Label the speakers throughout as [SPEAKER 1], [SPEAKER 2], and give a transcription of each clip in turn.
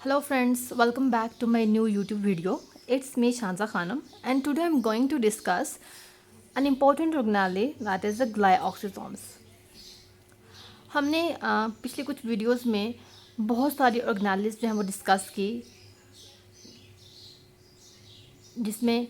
[SPEAKER 1] Hello friends, welcome back to my new YouTube video. It's me Shanza Khanam and today I'm going to discuss an important organelle that is the glyoxysomes. हमने पिछले कुछ videos में बहुत सारी organelles जो हैं वो discuss की, जिसमें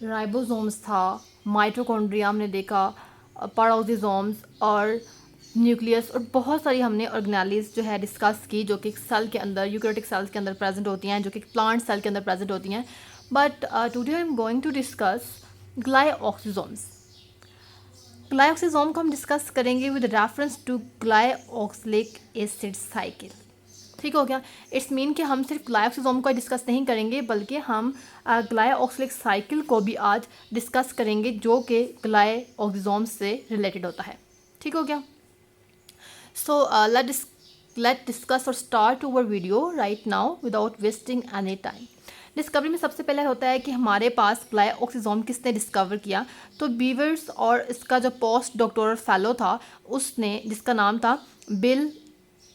[SPEAKER 1] राइबोसोम्स था, माइटोकॉन्ड्रिया हमने देखा, पेरोक्सिसोम्स और न्यूक्लियस और बहुत सारी हमने ऑर्गेनेल्स जो है डिस्कस की जो कि सेल के अंदर यूकैरियोटिक सेल्स के अंदर प्रेजेंट होती हैं, जो कि प्लांट सेल के अंदर प्रेजेंट होती हैं. But today I am going to discuss glyoxysomes. Glyoxysome को हम डिस्कस करेंगे with reference to glyoxylic acid cycle. ठीक हो गया. इट्स मीन कि हम सिर्फ ग्लायोक्सिसोम को डिस्कस नहीं करेंगे बल्कि हम ग्लायोक्सिलिक साइकिल को भी आज डिस्कस करेंगे जो कि ग्लायोक्सिसोम से रिलेटेड होता है. ठीक हो गया. So let's discuss or start our video right now without wasting any time. Discovery में सबसे पहले होता है कि हमारे पास ग्लायोक्सिसोम किसने डिस्कवर किया. तो बीवर्स और इसका जो पोस्ट डॉक्टोरल फेलो था उसने, जिसका नाम था बिल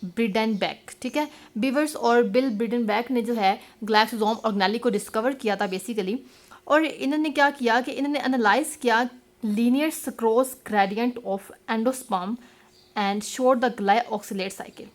[SPEAKER 1] ब्रिडेनबेक. ठीक है, बीवर्स और बिल ब्रिडेनबेक ने जो है ग्लायोक्सिसोम ऑर्गेनेली को डिस्कवर किया था बेसिकली. और इन्होंने क्या किया कि इन्होंने एनालाइज किया linear sucrose gradient of endosperm and showed the glyoxylate cycle.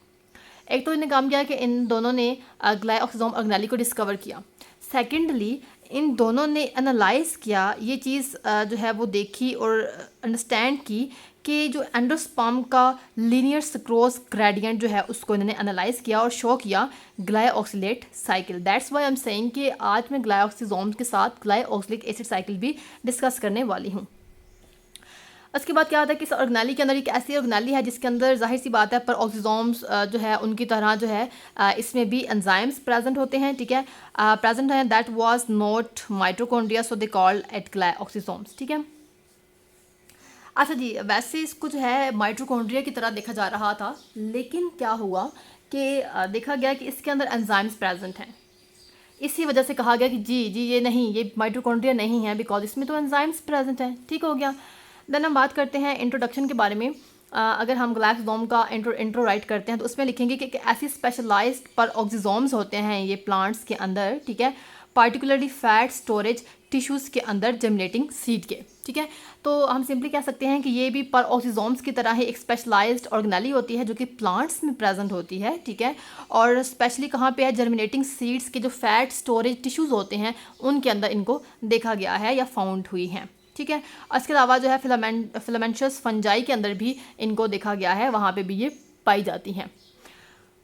[SPEAKER 1] एक तो इन्हें काम किया कि इन दोनों ने ग्लायोक्सिसोम ऑर्गेनेली को डिस्कवर किया. सेकेंडली इन दोनों ने एनालाइज किया, ये चीज़ जो है वो देखी और अंडरस्टैंड की कि जो एंडोस्पर्म का लीनियर स्क्रोस ग्रेडियंट जो है उसको इन्होंने एनालाइज किया और शो किया glyoxylate cycle. That's why I am saying कि आज मैं ग्लायोक्सिसोम के साथ ग्लायोक्सिलिक एसिड साइकिल भी डिस्कस करने वाली हूँ. उसके बाद क्या आता है कि इस ऑर्गेनेली के अंदर एक ऐसी ऑर्गेनेली है जिसके अंदर जाहिर सी बात है पेरोक्सिसोम्स जो है उनकी तरह जो है इसमें भी एंजाइम्स प्रेजेंट होते हैं. ठीक है, प्रेजेंट हैं. That was not mitochondria so they called at glyoxysomes. ठीक है. अच्छा जी, वैसे इसको जो है माइटोकॉन्ड्रिया की तरह देखा जा रहा था, लेकिन क्या हुआ कि देखा गया कि इसके अंदर एंजाइम्स प्रेजेंट हैं. इसी वजह से कहा गया कि जी ये नहीं, ये माइटोकॉन्ड्रिया नहीं है बिकॉज इसमें तो एंजाइम्स प्रेजेंट हैं. ठीक हो गया. देन हम बात करते हैं इंट्रोडक्शन के बारे में. अगर हम ग्लायोक्सिसोम का इंट्रो राइट करते हैं तो उसमें लिखेंगे कि ऐसी स्पेशलाइज्ड पेरोक्सिसोम्स होते हैं ये प्लांट्स के अंदर. ठीक है, पार्टिकुलरली फैट स्टोरेज टिश्यूज़ के अंदर जर्मिनेटिंग सीड के. ठीक है, तो हम सिंपली कह सकते हैं कि ये भी पेरोक्सिसोम्स की तरह ही एक स्पेशलाइज्ड ऑर्गेनेली होती है जो कि प्लांट्स में प्रेजेंट होती है. ठीक है, और स्पेशली कहाँ पे है, जर्मिनेटिंग सीड्स के जो फैट स्टोरेज टिश्यूज़ होते हैं उनके अंदर इनको देखा गया है या फाउंड हुई हैं. ठीक है, इसके अलावा जो है फिलामेंशियस फंजाई के अंदर भी इनको देखा गया है, वहाँ पे भी ये पाई जाती हैं.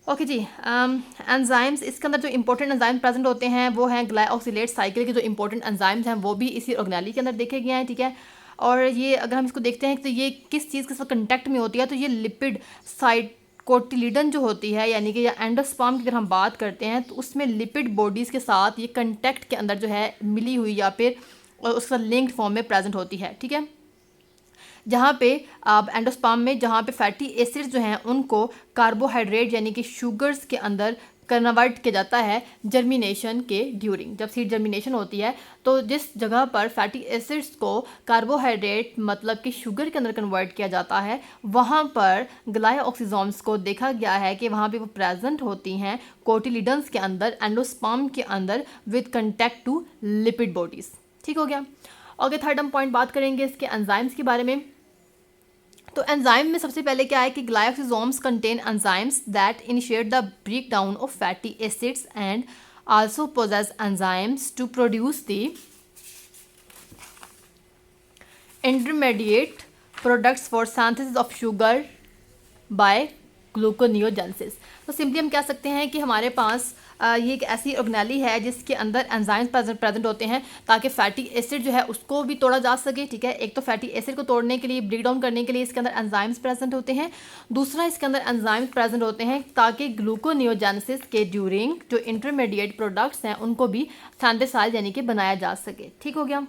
[SPEAKER 1] ओके जी. एंजाइम्स, इसके अंदर जो इंपॉर्टेंट एंजाइम प्रेजेंट होते हैं वो हैं ग्लायोक्सिलेट साइकिल के जो इंपॉर्टेंट एंजाइम्स हैं वो भी इसी ऑर्गेनेली के अंदर देखे गए हैं. ठीक है, और ये अगर हम इसको देखते हैं तो ये किस चीज़ के साथ कंटेक्ट में होती है, तो ये लिपिड साइड कोटिलिडन जो होती है, यानी कि या एंडोस्पर्म की अगर हम बात करते हैं तो उसमें लिपिड बॉडीज़ के साथ ये कंटेक्ट के अंदर जो है मिली हुई या फिर और उसके साथ लिंक्ड फॉर्म में प्रेजेंट होती है. ठीक है, जहाँ पे एंडोस्पर्म में जहाँ पे फैटी एसिड्स जो हैं उनको कार्बोहाइड्रेट यानी कि शुगर्स के अंदर कन्वर्ट किया जाता है जर्मिनेशन के ड्यूरिंग. जब सीड जर्मिनेशन होती है तो जिस जगह पर फैटी एसिड्स को कार्बोहाइड्रेट मतलब कि शुगर के अंदर कन्वर्ट किया जाता है वहाँ पर ग्लायोक्सिसोम्स को देखा गया है कि वहाँ पे वो प्रेजेंट होती हैं कोटिलिडन्स के अंदर, एंडोस्पर्म के अंदर with contact to lipid bodies. ठीक हो गया. ओके, थर्ड हम पॉइंट बात करेंगे इसके एंजाइम्स के बारे में. तो एंजाइम में सबसे पहले क्या है कि glyoxysomes contain enzymes that initiate the break down of fatty acids and also possess enzymes to produce the intermediate products for synthesis of sugar by gluconeogenesis. तो सिंपली हम कह सकते हैं कि हमारे पास ये एक ऐसी ऑर्गेनेली है जिसके अंदर एंजाइम्स प्रेजेंट होते हैं ताकि फैटी एसिड जो है उसको भी तोड़ा जा सके. ठीक है, एक तो फैटी एसिड को तोड़ने के लिए, ब्रेक डाउन करने के लिए इसके अंदर एंजाइम्स प्रेजेंट होते हैं. दूसरा, इसके अंदर एंजाइम्स प्रेजेंट होते हैं ताकि ग्लूकोनियोजेंसिस के ड्यूरिंग जो इंटरमीडिएट प्रोडक्ट्स हैं उनको भी सिंथेसाइज यानी कि बनाया जा सके. ठीक हो गया.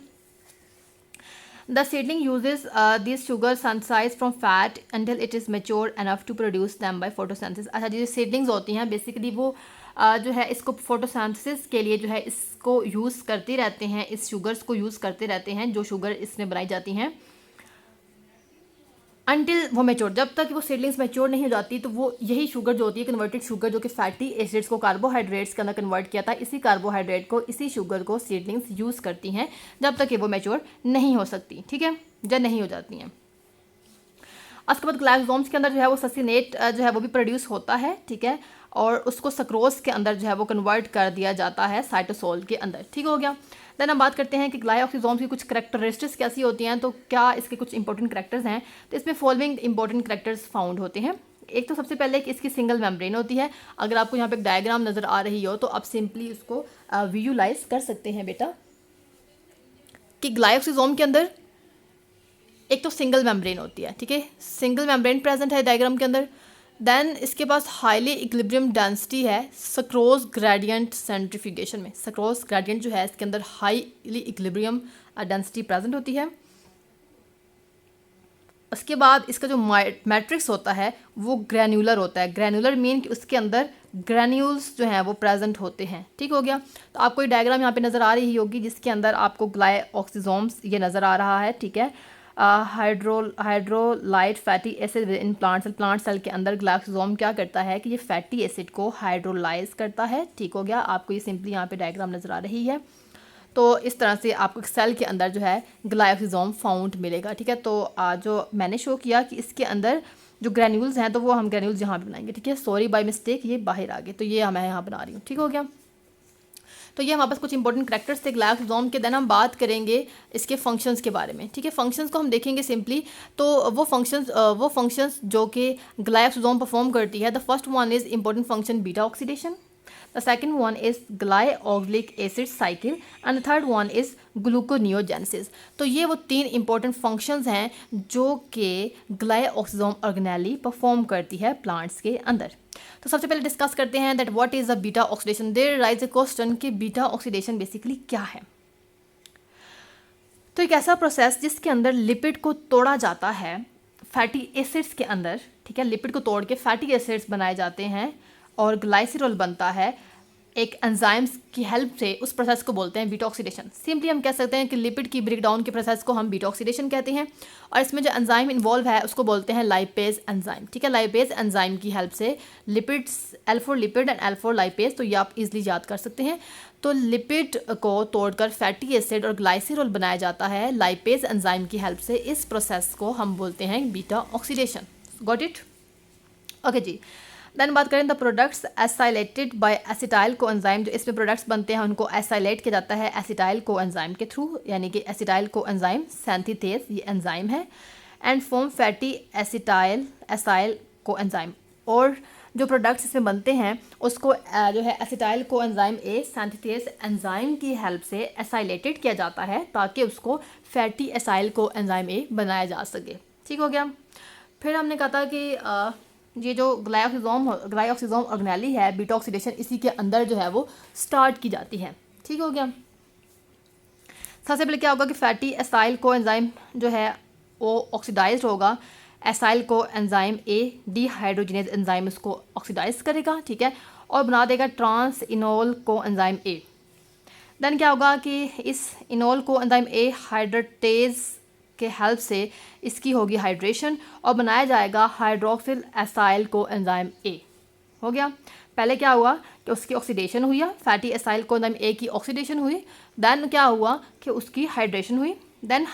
[SPEAKER 1] The seedling uses these sugar synthesized from fat until it is mature enough to produce them by photosynthesis. अच्छा जी, जो seedlings होती हैं बेसिकली वो जो है इसको फोटोसिंथेसिस के लिए जो है इसको यूज़ करते रहते हैं, इस शुगर्स को यूज़ करते रहते हैं जो शुगर इसमें बनाई जाती हैं. अनटिल वो मेच्योर, जब तक वो सीडलिंग्स मेच्योर नहीं हो जाती तो वो यही शुगर जो होती है कन्वर्टेड शुगर जो कि फैटी एसिड्स को कार्बोहाइड्रेट्स के अंदर कन्वर्ट किया था, इसी कार्बोहाइड्रेट को, इसी शुगर को सीडलिंग्स यूज़ करती हैं जब तक कि वो मेच्योर नहीं हो सकती, ठीक है, जब नहीं हो जाती हैं। उसके बाद ग्लाइकोसोम्स के अंदर जो है वो ससिनेट जो है वो भी प्रोड्यूस होता है, ठीक है, और उसको सक्रोज के अंदर जो है वो कन्वर्ट कर दिया जाता है साइटोसोल के अंदर, ठीक हो गया। देन हम बात करते हैं कि ग्लाइकोसोम्स की कुछ करैक्टरिस्टिक्स कैसी होती हैं, तो क्या इसके कुछ इंपॉर्टेंट करैक्टर्स हैं, तो इसमें फॉलोइंग इंपॉर्टेंट करैक्टर्स फाउंड होते हैं। एक तो सबसे पहले कि इसकी सिंगल मेम्ब्रेन होती है। अगर आपको यहाँ पे एक डायग्राम नज़र आ रही हो तो आप सिंपली उसको विजुलाइज कर सकते हैं बेटा, कि ग्लाइकोसोम के अंदर एक तो सिंगल मेम्ब्रेन होती है, ठीक है, सिंगल मेम्ब्रेन प्रेजेंट है डायग्राम के अंदर। देन इसके पास हाईली इक्विलिब्रियम डेंसिटी है सक्रोज ग्रेडियंट सेंट्रीफ्यूगेशन में, सक्रोज ग्रेडियंट जो है इसके अंदर हाईली इक्विलिब्रियम डेंसिटी प्रेजेंट होती है। उसके बाद इसका जो मैट्रिक्स होता है वो ग्रैन्युलर होता है। ग्रैन्युलर मीन कि उसके अंदर ग्रैन्यूल्स जो हैं वो प्रेजेंट होते हैं, ठीक हो गया। तो आपको ये डायग्राम यहाँ पे नज़र आ रही होगी जिसके अंदर आपको ग्लाइकोसोम्स ये नज़र आ रहा है, ठीक है। Hydrolyte fatty acid in plant cell के अंदर ग्लाइकोसोम क्या करता है कि ये फैटी एसिड को हाइड्रोलाइज करता है, ठीक हो गया। आपको ये सिंपली यहाँ पे डायग्राम नज़र आ रही है। तो इस तरह से आपको सेल के अंदर जो है ग्लाइकोसोम फाउंड मिलेगा, ठीक है। तो जो मैंने शो किया कि इसके अंदर जो ग्रैन्यूल्स हैं तो वो हम ग्रैन्यूल्स यहाँ पे बनाएंगे, ठीक है। सॉरी बाय मिस्टेक ये बाहर आ गए, तो ये मैं यहाँ बना रही हूँ, ठीक हो गया। तो ये हमारे पास कुछ इंपॉर्टेंट करैक्टर्स थे ग्लाइकोसोम के। देन हम बात करेंगे इसके फंक्शंस के बारे में, ठीक है। फंक्शंस को हम देखेंगे सिंपली, तो वो फंक्शंस जो कि ग्लाइकोसोम परफॉर्म करती है। The first one is important function beta oxidation, the second one is glycolic acid cycle and the third one is gluconeogenesis। तो ये वो तीन इंपॉर्टेंट फंक्शंस हैं जो कि ग्लाइकोसोम ऑर्गेनेली परफॉर्म करती है प्लांट्स के अंदर। तो सबसे पहले डिस्कस करते हैं that what is the beta oxidation. There rise a question कि बीटा ऑक्सीडेशन बेसिकली क्या है। तो एक ऐसा प्रोसेस जिसके अंदर लिपिड को तोड़ा जाता है फैटी एसिड्स के अंदर, ठीक है। लिपिड को तोड़ के फैटी एसिड्स बनाए जाते हैं और ग्लाइसरॉल बनता है एक एंजाइम्स की हेल्प से। उस प्रोसेस को बोलते हैं बीटा ऑक्सीडेशन। सिंपली हम कह सकते हैं कि लिपिड की ब्रेकडाउन के प्रोसेस को हम बीटा ऑक्सीडेशन कहते हैं। और इसमें जो एंजाइम इन्वॉल्व है उसको बोलते हैं लाइपेज एंजाइम, ठीक है। लाइपेज एंजाइम की हेल्प से lipids L4 lipid and L4 lipase, तो ये आप इजीली याद कर सकते हैं। तो लिपिड को तोड़कर फैटी एसिड और ग्लाइसरॉल बनाया जाता है लाइपेज एंजाइम की हेल्प से। इस प्रोसेस को हम बोलते हैं beta oxidation. Got it? Okay जी। देन बात करें the products acylated by acetyl coenzyme. जो इसमें प्रोडक्ट्स बनते हैं उनको एसाइलेट किया जाता है एसिटाइल को एंजाइम के थ्रू, यानी कि एसिटाइल को एंजाइम सिंथेसेस ये एंजाइम है एंड फॉर्म फैटी एसाइल को एंजाइम। और जो प्रोडक्ट्स इसमें बनते हैं उसको जो है acetyl co enzyme A syntheses enzyme की हेल्प से एसाइलेटेड किया जाता है ताकि उसको फैटी एसाइल को एंजाइम ए बनाया जा सके, ठीक हो गया। फिर हमने कहा था कि ये जो ग्लाइकोसोम ऑर्गेनेली है बीटा ऑक्सीडेशन इसी के अंदर जो है वो स्टार्ट की जाती है, ठीक हो गया। सबसे पहले क्या होगा कि फैटी एसाइल को एंजाइम जो है वो ऑक्सीडाइज्ड होगा। एसाइल को एंजाइम ए डीहाइड्रोजिनेज एंजाइम उसको ऑक्सीडाइज करेगा, ठीक है, और बना देगा ट्रांस इनोल को एंजाइम ए। देन क्या होगा कि इस इनोल को एंजाइम ए हाइड्रेटेज के हेल्प से इसकी होगी हाइड्रेशन और बनाया जाएगा हाइड्रोक्सिल एसाइल को एंजाइम ए। हो गया। पहले क्या हुआ कि उसकी ऑक्सीडेशन हुई है, फैटी एसाइल को एंजाइम ए की ऑक्सीडेशन हुई। देन क्या हुआ कि उसकी हाइड्रेशन हुई। देन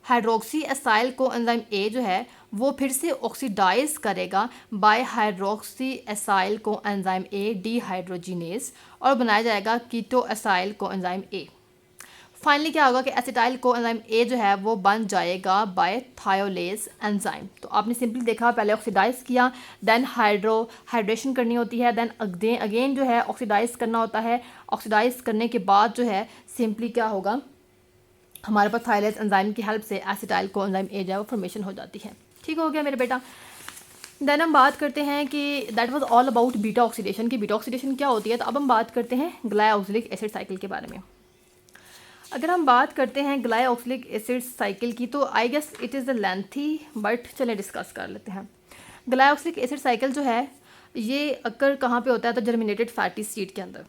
[SPEAKER 1] हाइड्रोक्सी एसाइल को एंजाइम ए जो है वो फिर से ऑक्सीडाइज करेगा बाय हाइड्रोक्सी एसाइल को एंजाइम ए डीहाइड्रोजिनेज और बनाया जाएगा कीटो एसाइल को एंजाइम ए। फाइनली क्या होगा कि एसिटाइल को एंजाइम ए जो है वो बन जाएगा बाय थायोलेज एंजाइम। तो आपने सिंपली देखा पहले ऑक्सीडाइज किया, देन हाइड्रेशन करनी होती है, देन अगेन जो है ऑक्सीडाइज करना होता है। ऑक्सीडाइज करने के बाद जो है सिंपली क्या होगा हमारे पास थायोलेज एंजाइम की हेल्प से एसिटाइल को एंजाइम ए जो है वो फॉर्मेशन हो जाती है, ठीक हो गया मेरे बेटा। देन हम बात करते हैं कि that was all about beta oxidation की बीटा ऑक्सीडेशन क्या होती है। तो अब हम बात करते हैं ग्लाइकोलिक एसिड साइकिल के बारे में। अगर हम बात करते हैं ग्लाइकोलिक एसिड साइकिल की तो I guess it is the lengthy, but चले डिस्कस कर लेते हैं। ग्लाइकोलिक एसिड साइकिल जो है ये अक्कर कहाँ पे होता है तो जर्मिनेटेड फैटी सीड के अंदर।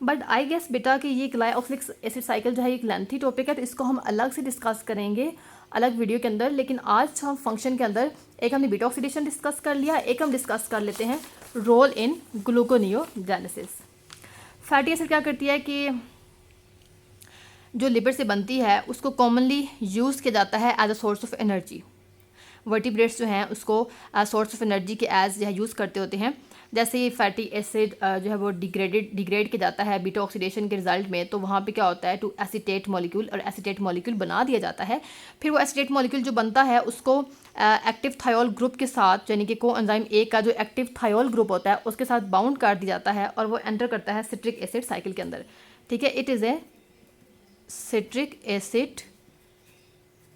[SPEAKER 1] बट आई गेस बेटा कि ये ग्लाइकोलिक एसिड साइकिल जो है एक लेंथी टॉपिक है तो इसको हम अलग से डिस्कस करेंगे अलग वीडियो के अंदर, लेकिन आज हम फंक्शन के अंदर एक हमने बीटा ऑक्सीडेशन डिस्कस कर लिया, एक हम डिस्कस कर लेते हैं role in gluconeogenesis. Fatty acid क्या करती है कि जो लिपिड से बनती है उसको कॉमनली यूज़ किया जाता है as a source of energy. Vertebrates जो हैं उसको सोर्स ऑफ एनर्जी के एज जो है यूज़ करते होते हैं। जैसे ये फैटी एसिड जो है वो डिग्रेड किया जाता है बीटा ऑक्सीडेशन के रिजल्ट में, तो वहाँ पे क्या होता है टू एसीटेट मॉलिक्यूल, और एसीटेट मॉलिक्यूल बना दिया जाता है। फिर वो एसीटेट मॉलिक्यूल जो बनता है उसको एक्टिव थायोल ग्रुप के साथ, यानी कि कोएंजाइम ए का जो एक्टिव थायोल ग्रुप होता है उसके साथ बाउंड कर दिया जाता है और वो एंटर करता है सिट्रिक एसिड साइकिल के अंदर। ठीक है, it is a citric acid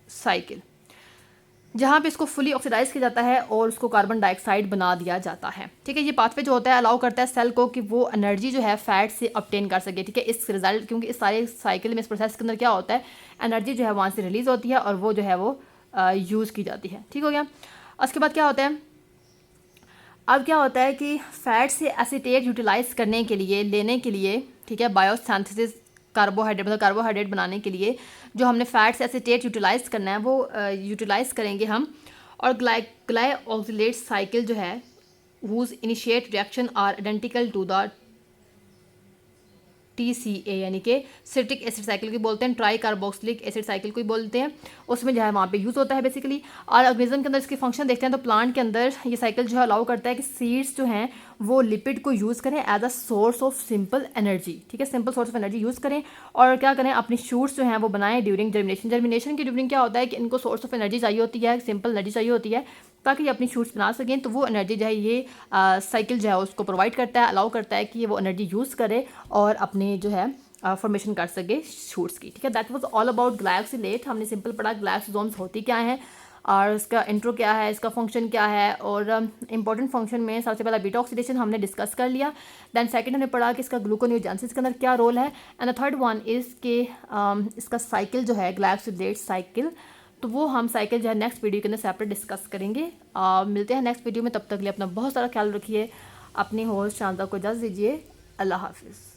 [SPEAKER 1] cycle, जहाँ पे इसको फुली ऑक्सीडाइज किया जाता है और उसको कार्बन डाइऑक्साइड बना दिया जाता है। ठीक है, ये पाथवे जो होता है अलाउ करता है सेल को कि वो एनर्जी जो है फैट से ऑब्टेन कर सके। ठीक है, इस रिजल्ट, क्योंकि इस सारे साइकिल में, इस प्रोसेस के अंदर क्या होता है, एनर्जी जो है वहाँ से रिलीज होती है और वो जो है वो यूज़ की जाती है। ठीक हो गया। उसके बाद क्या होता है, अब क्या होता है कि फैट से एसीटेट यूटिलाइज करने के लिए, लेने के लिए, ठीक है, बायोसिंथेसिस कार्बोहाइड्रेट, मतलब कार्बोहाइड्रेट बनाने के लिए जो हमने फैट से एसीटेट यूटिलाइज करना है वो यूटिलाइज करेंगे हम। और ग्लाइऑक्सिलेट साइकिल जो है whose initiate reaction are identical to the TCA, यानी कि सिट्रिक एसिड साइकिल को बोलते हैं, ट्राई कार्बोक्सिलिक एसिड साइकिल को बोलते हैं, उसमें जो है वहाँ पे यूज़ होता है बेसिकली। और ऑर्गेनिज्म के अंदर इसके फंक्शन देखते हैं तो प्लांट के अंदर ये साइकिल जो है अलाउ करता है कि सीड्स जो हैं वो लिपिड को यूज़ करें as a source of simple energy. ठीक है, simple source of energy use करें और क्या करें, अपनी शूट्स जो हैं वो बनाएं ड्यूरिंग जर्मिनेशन। जर्मिनेशन के ड्यूरिंग क्या होता है कि इनको सोर्स ऑफ एनर्जी चाहिए होती है, सिंपल एनर्जी चाहिए होती है ताकि ये अपनी शूट्स बना सकें। तो वो एनर्जी जो है ये साइकिल जो है उसको प्रोवाइड करता है, अलाउ करता है कि ये वो एनर्जी यूज़ करे और अपने जो है फॉर्मेशन कर सके शूट्स की। ठीक है, that was all about glyoxylate. हमने सिंपल पढ़ा ग्लाइसोसोम्स होती क्या हैं और इसका इंट्रो क्या है, इसका फंक्शन क्या है, और इंपॉर्टेंट फंक्शन में सबसे पहला बीटा ऑक्सीडेशन हमने डिस्कस कर लिया। दैन सेकंड हमने पढ़ा कि इसका ग्लूकोनियोजेनेसिस के अंदर क्या रोल है, and the third one is के इसका साइकिल जो है ग्लाइऑक्सिलेट साइकिल, तो वो हम साइकिल जो है नेक्स्ट वीडियो के अंदर सेपरेट डिस्कस करेंगे। मिलते हैं नेक्स्ट वीडियो में, तब तक के लिए अपना बहुत सारा ख्याल रखिए। अपने होस्ट शानदार को इजाज़त दीजिए। अल्लाह हाफिज़।